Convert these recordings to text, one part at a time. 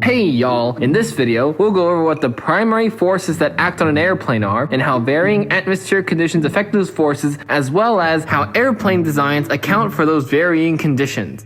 Hey y'all, in this video, we'll go over what the primary forces that act on an airplane are and how varying atmospheric conditions affect those forces, as well as how airplane designs account for those varying conditions.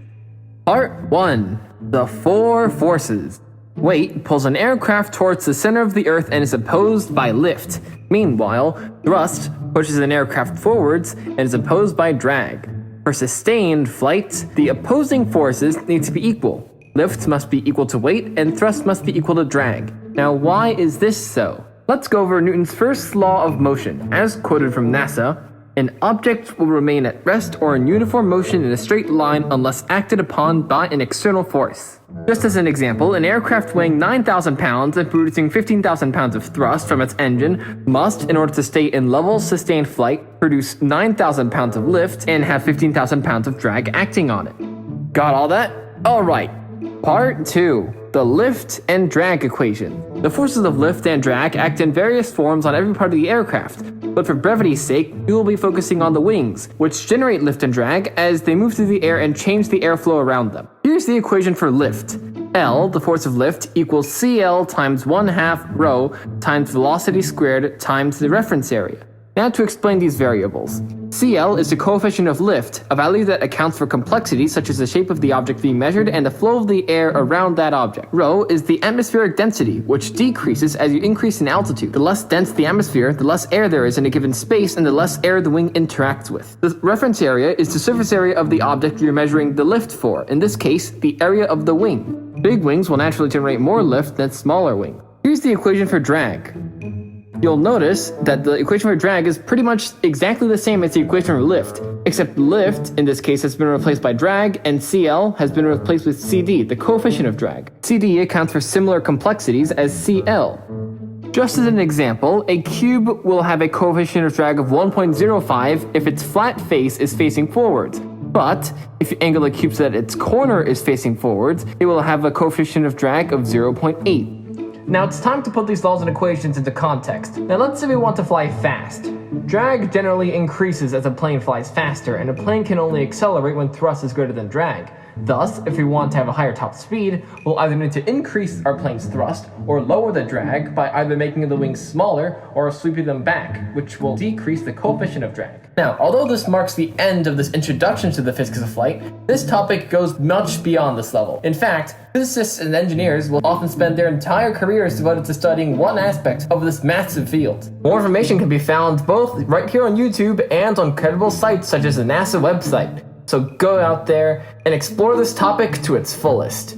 Part 1. The four forces. Weight pulls an aircraft towards the center of the earth and is opposed by lift. Meanwhile, thrust pushes an aircraft forwards and is opposed by drag. For sustained flight, the opposing forces need to be equal. Lift must be equal to weight, and thrust must be equal to drag. Now, why is this so? Let's go over Newton's first law of motion. As quoted from NASA, an object will remain at rest or in uniform motion in a straight line unless acted upon by an external force. Just as an example, an aircraft weighing 9,000 pounds and producing 15,000 pounds of thrust from its engine must, in order to stay in level sustained flight, produce 9,000 pounds of lift and have 15,000 pounds of drag acting on it. Got all that? Alright. Part 2. The lift and drag equation. The forces of lift and drag act in various forms on every part of the aircraft, but for brevity's sake, we will be focusing on the wings, which generate lift and drag as they move through the air and change the airflow around them. Here's the equation for lift. L, the force of lift, equals CL times 1/2 rho times velocity squared times the reference area. Now to explain these variables. CL is the coefficient of lift, a value that accounts for complexity such as the shape of the object being measured and the flow of the air around that object. Rho is the atmospheric density, which decreases as you increase in altitude. The less dense the atmosphere, the less air there is in a given space and the less air the wing interacts with. The reference area is the surface area of the object you're measuring the lift for, in this case, the area of the wing. Big wings will naturally generate more lift than smaller wings. Here's the equation for drag. You'll notice that the equation for drag is pretty much exactly the same as the equation for lift, except lift, in this case, has been replaced by drag, and CL has been replaced with CD, the coefficient of drag. CD accounts for similar complexities as CL. Just as an example, a cube will have a coefficient of drag of 1.05 if its flat face is facing forwards. But if you angle the cube so that its corner is facing forwards, it will have a coefficient of drag of 0.8. Now it's time to put these laws and equations into context. Now let's say we want to fly fast. Drag generally increases as a plane flies faster, and a plane can only accelerate when thrust is greater than drag. Thus, if we want to have a higher top speed, we'll either need to increase our plane's thrust or lower the drag by either making the wings smaller or sweeping them back, which will decrease the coefficient of drag. Now, although this marks the end of this introduction to the physics of flight, this topic goes much beyond this level. In fact, physicists and engineers will often spend their entire careers devoted to studying one aspect of this massive field. More information can be found both right here on YouTube and on credible sites such as the NASA website. So go out there and explore this topic to its fullest.